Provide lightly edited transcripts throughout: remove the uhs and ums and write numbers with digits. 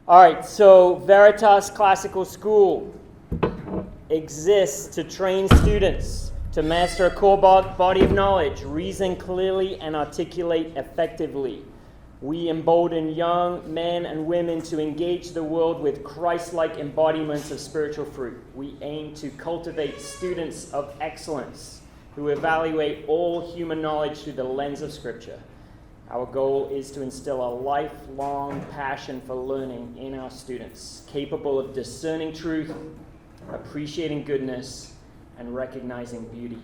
All right, so Veritas Classical School exists to train students to master a core body of knowledge, reason clearly, and articulate effectively. We embolden young men and women to engage the world with Christ-like embodiments of spiritual fruit. We aim to cultivate students of excellence who evaluate all human knowledge through the lens of Scripture. Our goal is to instill a lifelong passion for learning in our students, capable of discerning truth, appreciating goodness, and recognizing beauty.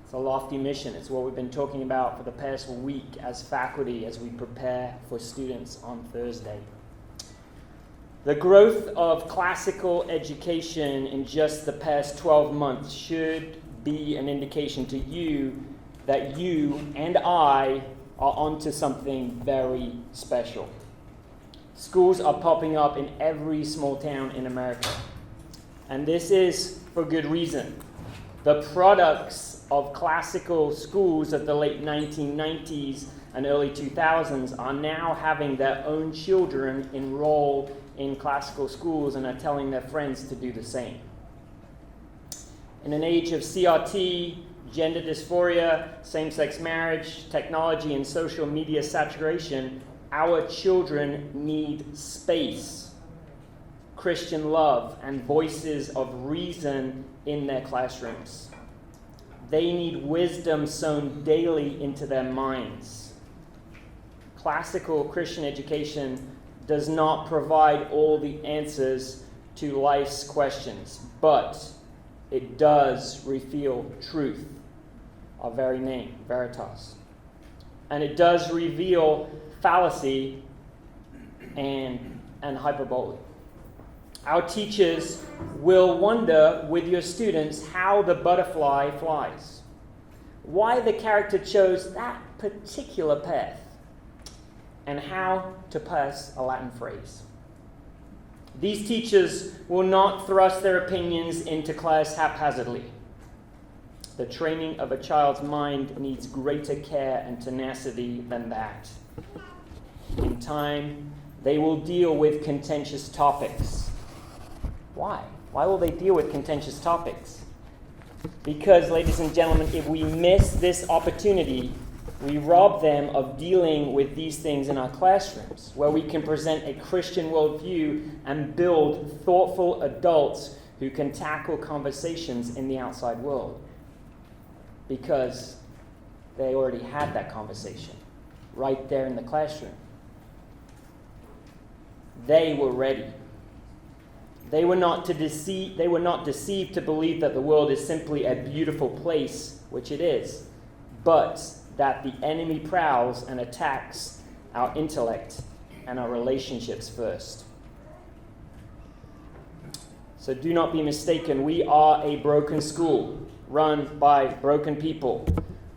It's a lofty mission. It's what we've been talking about for the past week as faculty as we prepare for students on Thursday. The growth of classical education in just the past 12 months should be an indication to you that you and I are onto something very special. Schools are popping up in every small town in America. And this is for good reason. The products of classical schools of the late 1990s and early 2000s are now having their own children enroll in classical schools and are telling their friends to do the same. In an age of CRT, gender dysphoria, same-sex marriage, technology, and social media saturation, our children need space, Christian love, and voices of reason in their classrooms. They need wisdom sown daily into their minds. Classical Christian education does not provide all the answers to life's questions, but it does reveal truth, our very name, Veritas. And it does reveal fallacy and hyperbole. Our teachers will wonder with your students how the butterfly flies, why the character chose that particular path, and how to parse a Latin phrase. These teachers will not thrust their opinions into class haphazardly. The training of a child's mind needs greater care and tenacity than that. In time, they will deal with contentious topics. Why? Why will they deal with contentious topics? Because, ladies and gentlemen, if we miss this opportunity, we rob them of dealing with these things in our classrooms, where we can present a Christian worldview and build thoughtful adults who can tackle conversations in the outside world. Because they already had that conversation right there in the classroom. They were ready. They were not deceived to believe that the world is simply a beautiful place, which it is, but that the enemy prowls and attacks our intellect and our relationships first. So do not be mistaken. We are a broken school run by broken people,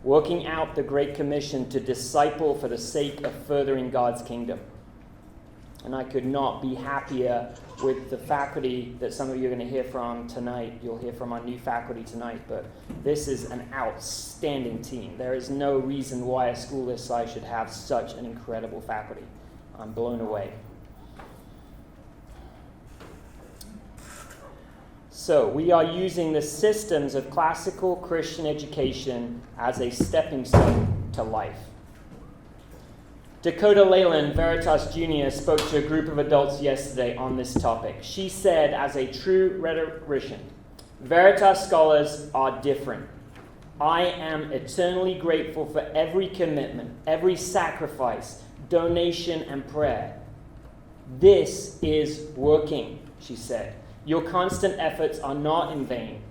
working out the Great Commission to disciple for the sake of furthering God's kingdom. And I could not be happier with the faculty that some of you are going to hear from tonight. You'll hear from our new faculty tonight, but this is an outstanding team. There is no reason why a school this size should have such an incredible faculty. I'm blown away. So we are using the systems of classical Christian education as a stepping stone to life. Dakota Leyland, Veritas Jr., spoke to a group of adults yesterday on this topic. She said, as a true rhetorician, Veritas scholars are different. I am eternally grateful for every commitment, every sacrifice, donation, and prayer. This is working, she said. Your constant efforts are not in vain.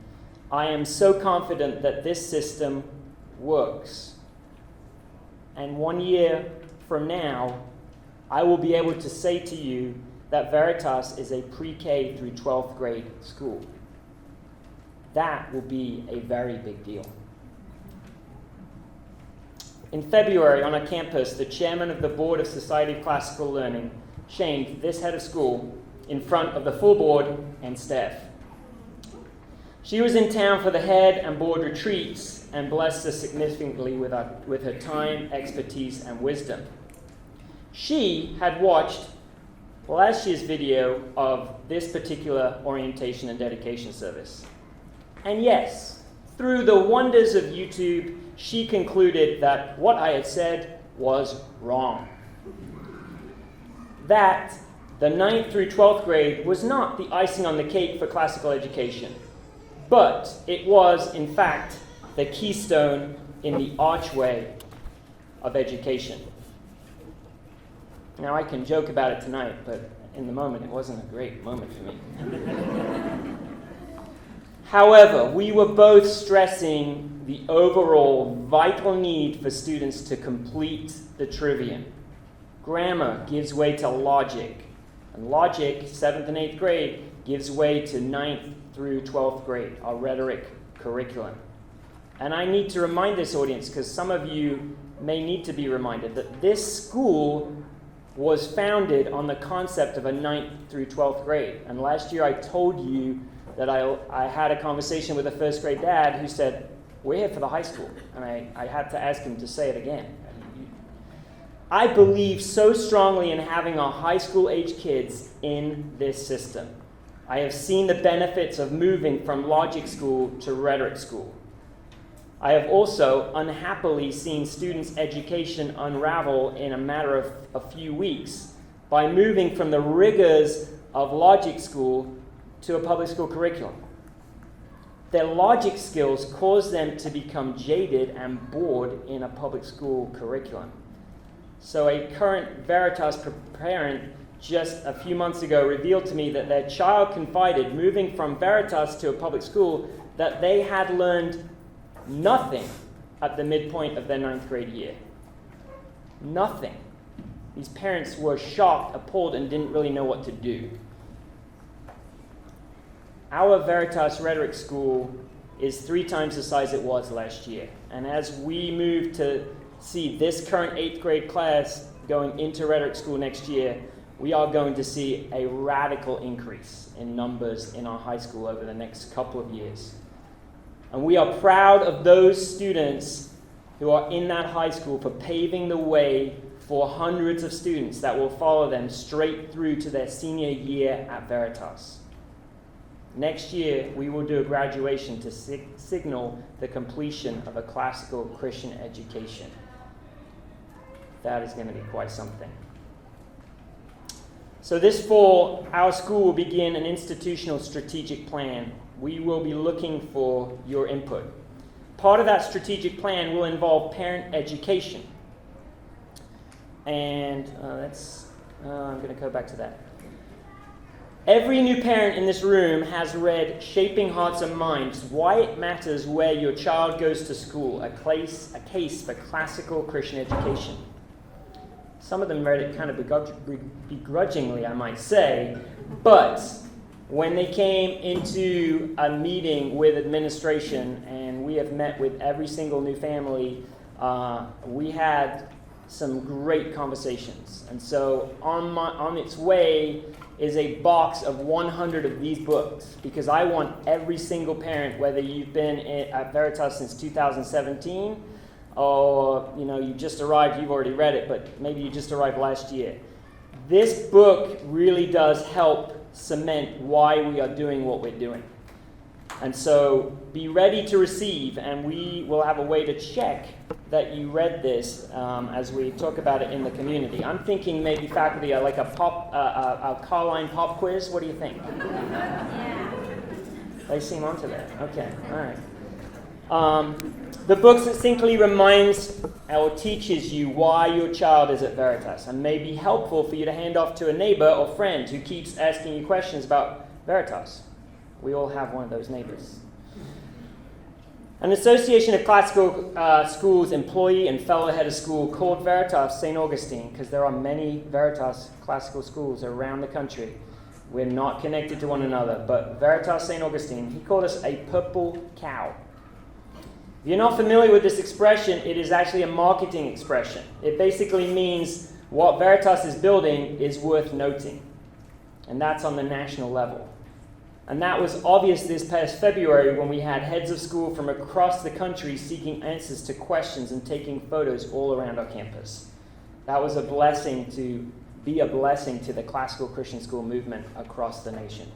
I am so confident that this system works. And 1 year from now, I will be able to say to you that Veritas is a pre-K through 12th grade school. That will be a very big deal. In February, on our campus, the chairman of the Board of Society of Classical Learning shamed this head of school in front of the full board and staff. She was in town for the head and board retreats and blessed us significantly with her time, expertise, and wisdom. She had watched last year's video of this particular orientation and dedication service. And yes, through the wonders of YouTube, she concluded that what I had said was wrong. That the 9th through 12th grade was not the icing on the cake for classical education, but it was, in fact, the keystone in the archway of education. Now, I can joke about it tonight, but in the moment, it wasn't a great moment for me. However, we were both stressing the overall vital need for students to complete the trivium. Grammar gives way to logic, and logic, 7th and 8th grade, gives way to 9th through 12th grade, our rhetoric curriculum. And I need to remind this audience, because some of you may need to be reminded, that this school was founded on the concept of a 9th through 12th grade. And last year I told you that I had a conversation with a first grade dad who said, we're here for the high school. And I had to ask him to say it again. I believe so strongly in having our high school age kids in this system. I have seen the benefits of moving from logic school to rhetoric school. I have also unhappily seen students' education unravel in a matter of a few weeks by moving from the rigors of logic school to a public school curriculum. Their logic skills cause them to become jaded and bored in a public school curriculum. So a current Veritas parent just a few months ago revealed to me that their child confided, moving from Veritas to a public school, that they had learned nothing at the midpoint of their 9th grade year. Nothing. These parents were shocked, appalled, and didn't really know what to do. Our Veritas Rhetoric School is 3 times the size it was last year. And as we move to see this current 8th grade class going into Rhetoric School next year, we are going to see a radical increase in numbers in our high school over the next couple of years. And we are proud of those students who are in that high school for paving the way for hundreds of students that will follow them straight through to their senior year at Veritas. Next year, we will do a graduation to signal the completion of a classical Christian education. That is going to be quite something. So this fall, our school will begin an institutional strategic plan. We will be looking for your input. Part of that strategic plan will involve parent education. And I'm going to go back to that. Every new parent in this room has read Shaping Hearts and Minds, Why It Matters Where Your Child Goes to School, a case for classical Christian education. Some of them read it kind of begrudgingly, I might say, but when they came into a meeting with administration, and we have met with every single new family, we had some great conversations. And so on its way is a box of 100 of these books, because I want every single parent, whether you've been at Veritas since 2017 or you just arrived, you've already read it, but maybe you just arrived last year. This book really does help cement why we are doing what we're doing. And so be ready to receive, and we will have a way to check that you read this as we talk about it in the community. I'm thinking maybe faculty are like a Carline pop quiz. What do you think? Yeah. They seem onto that. Okay, all right. The book succinctly reminds or teaches you why your child is at Veritas, and may be helpful for you to hand off to a neighbor or friend who keeps asking you questions about Veritas. We all have one of those neighbors. An Association of Classical Schools employee and fellow head of school called Veritas St. Augustine, because there are many Veritas classical schools around the country. We're not connected to one another, but Veritas St. Augustine, he called us a purple cow. If you're not familiar with this expression, it is actually a marketing expression. It basically means what Veritas is building is worth noting. And that's on the national level. And that was obvious this past February when we had heads of school from across the country seeking answers to questions and taking photos all around our campus. That was a blessing to be a blessing to the classical Christian school movement across the nation.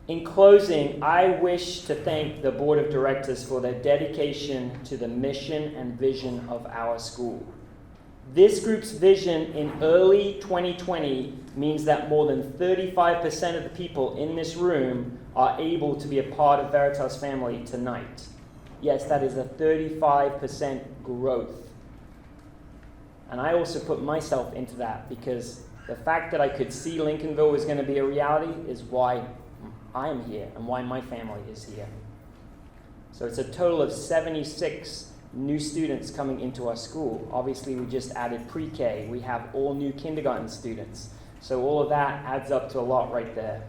In closing, I wish to thank the board of directors for their dedication to the mission and vision of our school. This group's vision in early 2020 means that more than 35% of the people in this room are able to be a part of Veritas family tonight. Yes, that is a 35% growth. And I also put myself into that because the fact that I could see Lincolnville was going to be a reality is why I am here and why my family is here. So it's a total of 76 new students coming into our school. Obviously, we just added pre-K. We have all new kindergarten students. So all of that adds up to a lot right there.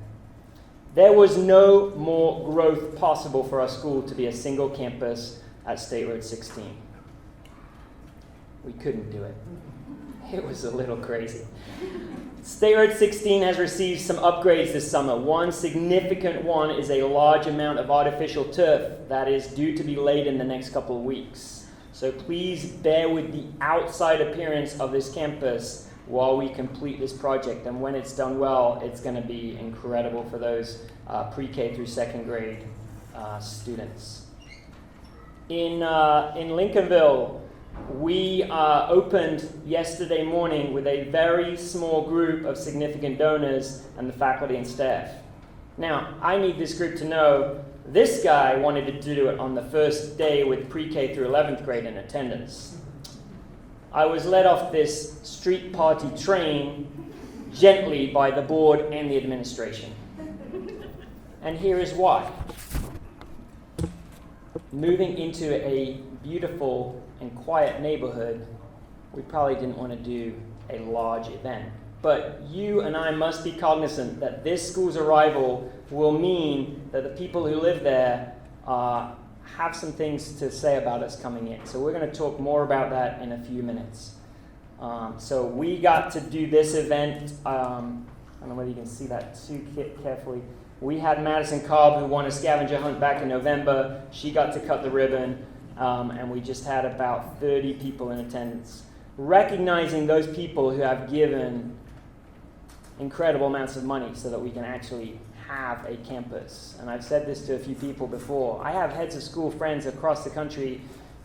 There was no more growth possible for our school to be a single campus at State Road 16. We couldn't do it. It was a little crazy. State Road 16 has received some upgrades this summer. One significant one is a large amount of artificial turf that is due to be laid in the next couple of weeks. So please bear with the outside appearance of this campus while we complete this project. And when it's done well, it's going to be incredible for those pre-K through second grade students. In Lincolnville, we opened yesterday morning with a very small group of significant donors and the faculty and staff. Now, I need this group to know this guy wanted to do it on the first day with pre-K through 11th grade in attendance. I was led off this street party train gently by the board and the administration. And here is why. Moving into a beautiful and quiet neighborhood, we probably didn't want to do a large event. But you and I must be cognizant that this school's arrival will mean that the people who live there have some things to say about us coming in. So we're going to talk more about that in a few minutes. So we got to do this event. I don't know whether you can see that too carefully. We had Madison Cobb, who won a scavenger hunt back in November. She got to cut the ribbon. And we just had about 30 people in attendance. Recognizing those people who have given incredible amounts of money so that we can actually have a campus. And I've said this to a few people before. I have heads of school friends across the country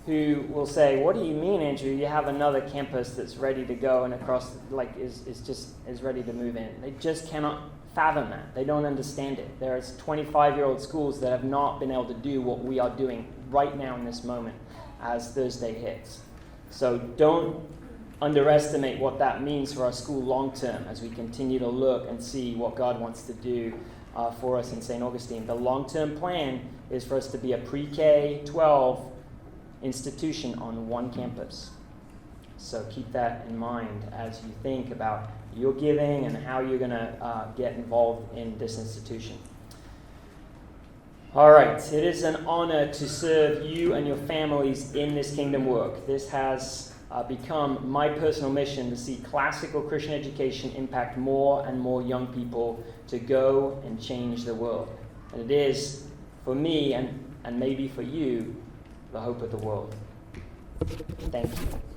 who will say, "What do you mean, Andrew? You have another campus that's ready to go and across, is ready to move in." They just cannot fathom that. They don't understand it. There's 25-year-old schools that have not been able to do what we are doing right now in this moment as Thursday hits. So don't underestimate what that means for our school long term as we continue to look and see what God wants to do for us in St. Augustine. The long-term plan is for us to be a pre-K 12 institution on one campus. So keep that in mind as you think about your giving and how you're going to get involved in this institution. All right, it is an honor to serve you and your families in this kingdom work. This has become my personal mission to see classical Christian education impact more and more young people to go and change the world. And it is, for me and maybe for you, the hope of the world. Thank you.